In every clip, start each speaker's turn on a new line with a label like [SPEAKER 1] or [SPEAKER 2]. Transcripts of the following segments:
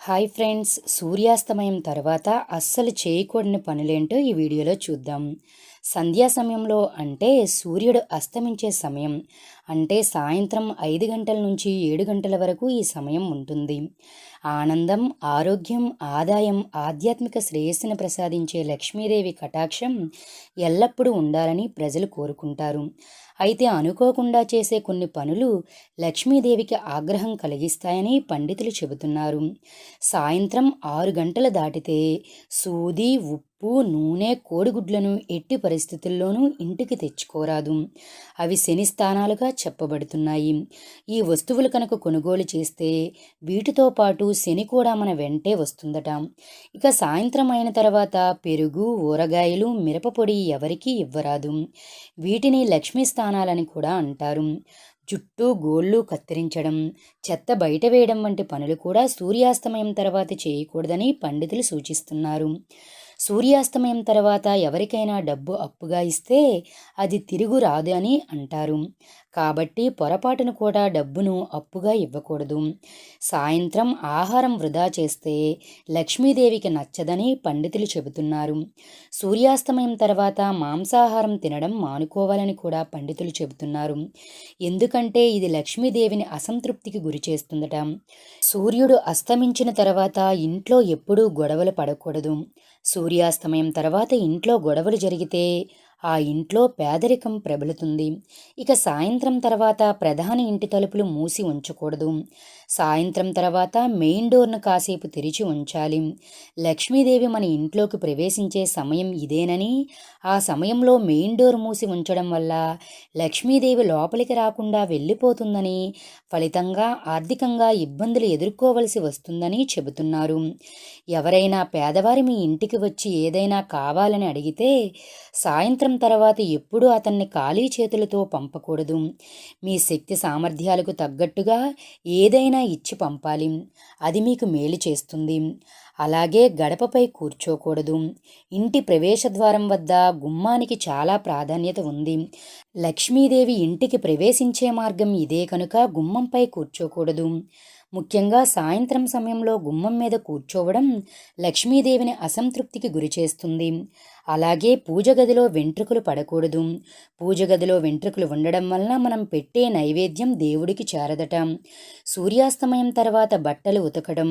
[SPEAKER 1] Hi friends, సూర్యాస్తమయం తర్వాత అస్సలు చేయకూడని పనులేంటో ఈ వీడియోలో చూద్దాం. సంధ్యా సమయంలో అంటే సూర్యుడు అస్తమించే సమయం, అంటే సాయంత్రం 5 గంటల నుంచి 7 గంటల వరకు ఈ సమయం ఉంటుంది. ఆనందం, ఆరోగ్యం, ఆదాయం, ఆధ్యాత్మిక శ్రేయస్సును ప్రసాదించే లక్ష్మీదేవి కటాక్షం ఎల్లప్పుడూ ఉండాలని ప్రజలు కోరుకుంటారు. అయితే అనుకోకుండా చేసే కొన్ని పనులు లక్ష్మీదేవికి ఆగ్రహం కలిగిస్తాయని పండితులు చెబుతున్నారు. సాయంత్రం 6 గంటలు దాటితే సూది, ఉప్పు, నూనె, కోడిగుడ్లను ఎట్టి పరిస్థితుల్లోనూ ఇంటికి తెచ్చుకోరాదు. అవి శని స్థానాలుగా చెప్పబడుతున్నాయి. ఈ వస్తువులు కనుక కొనుగోలు చేస్తే వీటితో పాటు శని కూడా మన వెంటే వస్తుందట. ఇక సాయంత్రం అయిన తర్వాత పెరుగు, ఊరగాయలు, మిరపపొడి ఎవరికీ ఇవ్వరాదు. వీటిని లక్ష్మీ స్థానాలని కూడా అంటారు. జుట్టు, గోళ్ళు కత్తిరించడం, చెత్త బయట వేయడం వంటి పనులు కూడా సూర్యాస్తమయం తర్వాత చేయకూడదని పండితులు సూచిస్తున్నారు. సూర్యాస్తమయం తర్వాత ఎవరికైనా డబ్బు అప్పుగా ఇస్తే అది తిరుగు రాదు అని అంటారు. కాబట్టి పొరపాటును కూడా డబ్బును అప్పుగా ఇవ్వకూడదు. సాయంత్రం ఆహారం వృధా చేస్తే లక్ష్మీదేవికి నచ్చదని పండితులు చెబుతున్నారు. సూర్యాస్తమయం తర్వాత మాంసాహారం తినడం మానుకోవాలని కూడా పండితులు చెబుతున్నారు. ఎందుకంటే ఇది లక్ష్మీదేవిని అసంతృప్తికి గురి చేస్తుందట. సూర్యుడు అస్తమించిన తర్వాత ఇంట్లో ఎప్పుడూ గొడవలు పడకూడదు. సూర్యాస్తమయం తర్వాత ఇంట్లో గొడవలు జరిగితే ఆ ఇంట్లో పేదరికం ప్రబలుతుంది. ఇక సాయంత్రం తర్వాత ప్రధాన ఇంటి తలుపులు మూసి ఉంచకూడదు. సాయంత్రం తర్వాత మెయిన్ డోర్ను కాసేపు తెరిచి ఉంచాలి. లక్ష్మీదేవి మన ఇంట్లోకి ప్రవేశించే సమయం ఇదేనని, ఆ సమయంలో మెయిన్ డోర్ మూసి ఉంచడం వల్ల లక్ష్మీదేవి లోపలికి రాకుండా వెళ్ళిపోతుందని, ఫలితంగా ఆర్థికంగా ఇబ్బందులు ఎదుర్కోవలసి వస్తుందని చెబుతున్నారు. ఎవరైనా పేదవారి మీ ఇంటికి వచ్చి ఏదైనా కావాలని అడిగితే సాయంత్రం తర్వాత ఎప్పుడూ అతన్ని ఖాళీ చేతులతో పంపకూడదు. మీ శక్తి సామర్థ్యాలకు తగ్గట్టుగా ఏదైనా ఇచ్చి పంపాలి. అది మీకు మేలు చేస్తుంది. అలాగే గడపపై కూర్చోకూడదు. ఇంటి ప్రవేశద్వారం వద్ద గుమ్మానికి చాలా ప్రాధాన్యత ఉంది. లక్ష్మీదేవి ఇంటికి ప్రవేశించే మార్గం ఇదే కనుక గుమ్మంపై కూర్చోకూడదు. ముఖ్యంగా సాయంత్రం సమయంలో గుమ్మం మీద కూర్చోవడం లక్ష్మీదేవిని అసంతృప్తికి గురిచేస్తుంది. అలాగే పూజ గదిలో వెంట్రుకలు పడకూడదు. పూజ గదిలో వెంట్రుకలు ఉండడం వలన మనం పెట్టే నైవేద్యం దేవుడికి చేరదట. సూర్యాస్తమయం తర్వాత బట్టలు ఉతకడం,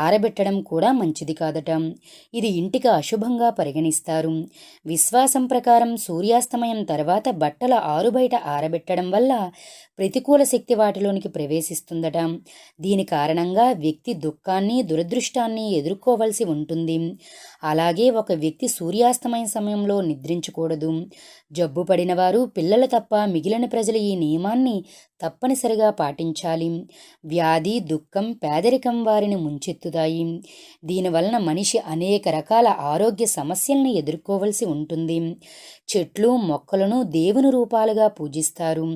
[SPEAKER 1] ఆరబెట్టడం కూడా మంచిది కాదట. ఇది ఇంటికి అశుభంగా పరిగణిస్తారు. విశ్వాసం ప్రకారం సూర్యాస్తమయం తర్వాత బట్టల ఆరుబయట ఆరబెట్టడం వల్ల ప్రతికూల శక్తి వాటిలోనికి ప్రవేశిస్తుందట. దీని కారణంగా వ్యక్తి దుఃఖాన్ని, దురదృష్టాన్ని ఎదుర్కోవలసి ఉంటుంది. అలాగే ఒక వ్యక్తి సూర్యాస్తమయం సమయంలో నిద్రించకూడదు. జబ్బు పడిన వారు, పిల్లలు తప్ప మిగిలిన ప్రజలు ఈ నియమాన్ని తప్పనిసరిగా పాటించాలి. వ్యాధి, దుఃఖం, పేదరికం వారిని ముంచెత్తుతాయి. దీనివలన మనిషి అనేక రకాల ఆరోగ్య సమస్యలను ఎదుర్కోవలసి ఉంటుంది. చెట్లు, మొక్కలను దేవుని రూపాలుగా పూజిస్తారు.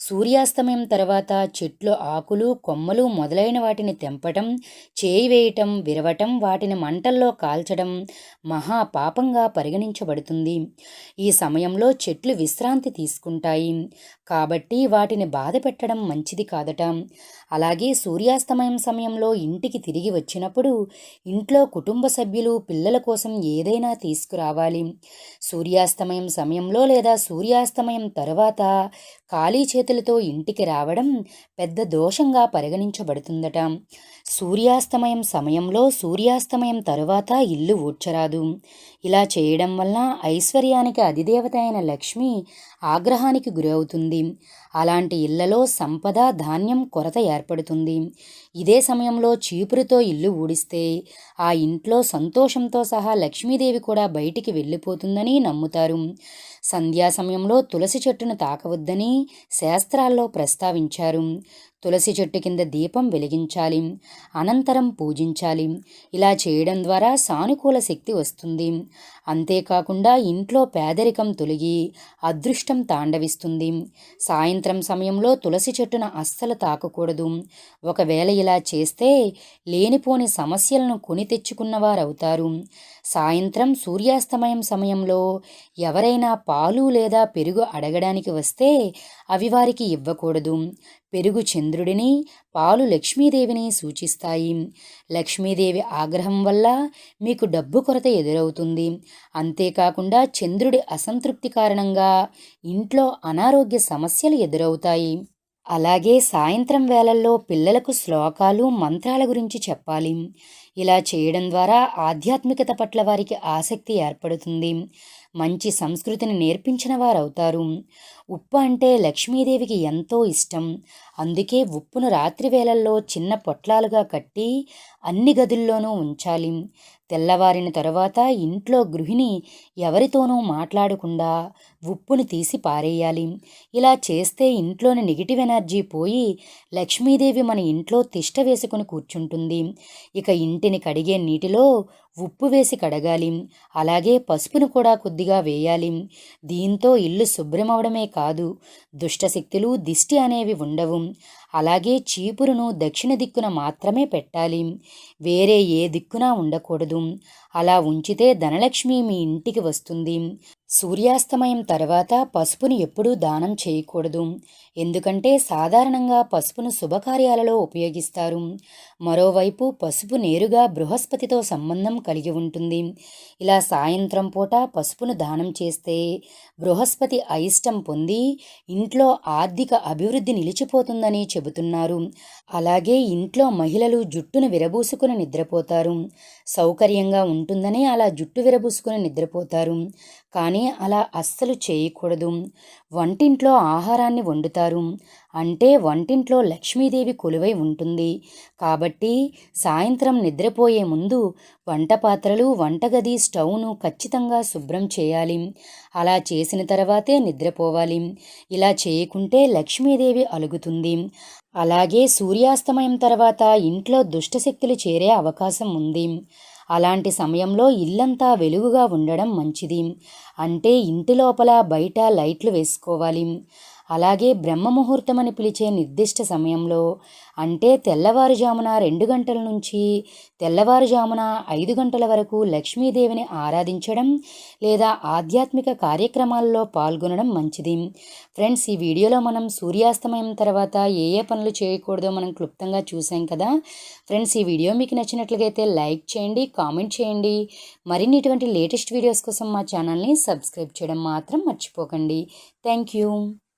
[SPEAKER 1] సూర్యాస్తమయం తర్వాత చెట్లు ఆకులు, కొమ్మలు మొదలైన వాటిని తెంపటం, చేయి వేయటం, విరవటం, వాటిని మంటల్లో కాల్చడం మహా పాపంగా పరిగణించబడుతుంది. ఈ సమయంలో చెట్లు విశ్రాంతి తీసుకుంటాయి. కాబట్టి వాటిని బాధ పెట్టడం మంచిది కాదట. అలాగే సూర్యాస్తమయం సమయంలో ఇంటికి తిరిగి వచ్చినప్పుడు ఇంట్లో కుటుంబ సభ్యులు పిల్లల కోసం ఏదైనా తీసుకురావాలి. సూర్యాస్తమయం సమయంలో లేదా సూర్యాస్తమయం తర్వాత ఖాళీ చేతులతో ఇంటికి రావడం పెద్ద దోషంగా పరిగణించబడుతుందట. సూర్యాస్తమయం సమయంలో సూర్యాస్తమయం తరువాత ఇల్లు ఊడ్చరాదు. ఇలా చేయడం వల్ల ఐశ్వర్యానికి అధిదేవత అయిన లక్ష్మి ఆగ్రహానికి గురవుతుంది. అలాంటి ఇళ్లలో సంపద, ధాన్యం కొరత ఏర్పడుతుంది. ఇదే సమయంలో చీపురుతో ఇల్లు ఊడిస్తే ఆ ఇంట్లో సంతోషంతో సహా లక్ష్మీదేవి కూడా బయటికి వెళ్ళిపోతుందని నమ్ముతారు. సంధ్యా సమయంలో తులసి చెట్టును తాకవద్దని శాస్త్రాల్లో ప్రస్తావించారు. తులసి చెట్టు కింద దీపం వెలిగించాలి, అనంతరం పూజించాలి. ఇలా చేయడం ద్వారా సానుకూల శక్తి వస్తుంది. అంతేకాకుండా ఇంట్లో పేదరికం తొలగి అదృష్టం తాండవిస్తుంది. సాయంత్రం సమయంలో తులసి చెట్టును అస్సలు తాకకూడదు. ఒకవేళ ఇలా చేస్తే లేనిపోని సమస్యలను కొని తెచ్చుకున్నవారవుతారు. సాయంత్రం సూర్యాస్తమయం సమయంలో ఎవరైనా పాలు లేదా పెరుగు అడగడానికి వస్తే అవి వారికి ఇవ్వకూడదు. పెరుగు చంద్రుడిని, పాలు లక్ష్మీదేవిని సూచిస్తాయి. లక్ష్మీదేవి ఆగ్రహం వల్ల మీకు డబ్బు కొరత ఎదురవుతుంది. అంతేకాకుండా చంద్రుడి అసంతృప్తి కారణంగా ఇంట్లో అనారోగ్య సమస్యలు ఎదురవుతాయి. అలాగే సాయంత్రం వేళల్లో పిల్లలకు శ్లోకాలు, మంత్రాల గురించి చెప్పాలి. ఇలా చేయడం ద్వారా ఆధ్యాత్మికత పట్ల వారికి ఆసక్తి ఏర్పడుతుంది. మంచి సంస్కృతిని నేర్పించిన వారవుతారు. ఉప్పు అంటే లక్ష్మీదేవికి ఎంతో ఇష్టం. అందుకే ఉప్పును రాత్రి వేళల్లో చిన్న పొట్లాలుగా కట్టి అన్ని గదుల్లోనూ ఉంచాలి. తెల్లవారిన తరువాత ఇంట్లో గృహిణి ఎవరితోనూ మాట్లాడకుండా ఉప్పును తీసి పారేయాలి. ఇలా చేస్తే ఇంట్లోని నెగిటివ్ ఎనర్జీ పోయి లక్ష్మీదేవి మన ఇంట్లో తిష్ట వేసుకుని కూర్చుంటుంది. ఇక ఇంటిని కడిగే నీటిలో ఉప్పు వేసి కడగాలి. అలాగే పసుపును కూడా కొద్దిగా వేయాలి. దీంతో ఇల్లు శుభ్రమవడమే కాదు, దుష్టశక్తులు, దిష్టి అనేవి ఉండవు. అలాగే చీపురును దక్షిణ దిక్కున మాత్రమే పెట్టాలి, వేరే ఏ దిక్కున ఉండకూడదు. అలా ఉంచితే ధనలక్ష్మి మీ ఇంటికి వస్తుంది. సూర్యాస్తమయం తర్వాత పసుపును ఎప్పుడూ దానం చేయకూడదు. ఎందుకంటే సాధారణంగా పసుపును శుభకార్యాలలో ఉపయోగిస్తారు. మరోవైపు పసుపు నేరుగా బృహస్పతితో సంబంధం కలిగి ఉంటుంది. ఇలా సాయంత్రం పూట పసుపును దానం చేస్తే బృహస్పతి అయిష్టం పొంది ఇంట్లో ఆర్థిక అభివృద్ధి నిలిచిపోతుందని చెబుతున్నారు. అలాగే ఇంట్లో మహిళలు జుట్టును విరబూసుకుని నిద్రపోతారు. సౌకర్యంగా ఉంటుందని అలా జుట్టు విరబూసుకుని నిద్రపోతారు. కానీ అలా అస్సలు చేయకూడదు. వంటింట్లో ఆహారాన్ని వండుతారు అంటే వంటింట్లో లక్ష్మీదేవి కొలువై ఉంటుంది. కాబట్టి సాయంత్రం నిద్రపోయే ముందు వంట పాత్రలు, వంటగది, స్టవ్ను ఖచ్చితంగా శుభ్రం చేయాలి. అలా చేసిన తర్వాతే నిద్రపోవాలి. ఇలా చేయకుంటే లక్ష్మీదేవి అలుగుతుంది. అలాగే సూర్యాస్తమయం తర్వాత ఇంట్లో దుష్టశక్తులు చేరే అవకాశం ఉంది. అలాంటి సమయంలో ఇల్లంతా వెలుగుగా ఉండడం మంచిది. అంటే ఇంటి లోపల బయట లైట్లు వేసుకోవాలి. అలాగే బ్రహ్మముహూర్తం అని పిలిచే నిర్దిష్ట సమయంలో అంటే తెల్లవారుజామున 2 గంటల నుంచి తెల్లవారుజామున 5 గంటల వరకు లక్ష్మీదేవిని ఆరాధించడం లేదా ఆధ్యాత్మిక కార్యక్రమాల్లో పాల్గొనడం మంచిది. ఫ్రెండ్స్, ఈ వీడియోలో మనం సూర్యాస్తమయం తర్వాత ఏ ఏ పనులు చేయకూడదో మనం క్లుప్తంగా చూసాం కదా. ఫ్రెండ్స్, ఈ వీడియో మీకు నచ్చినట్లయితే లైక్ చేయండి, కామెంట్ చేయండి. మరిన్ని ఇటువంటి లేటెస్ట్ వీడియోస్ కోసం మా ఛానల్ని సబ్స్క్రైబ్ చేయడం మాత్రం మర్చిపోకండి. Thank you.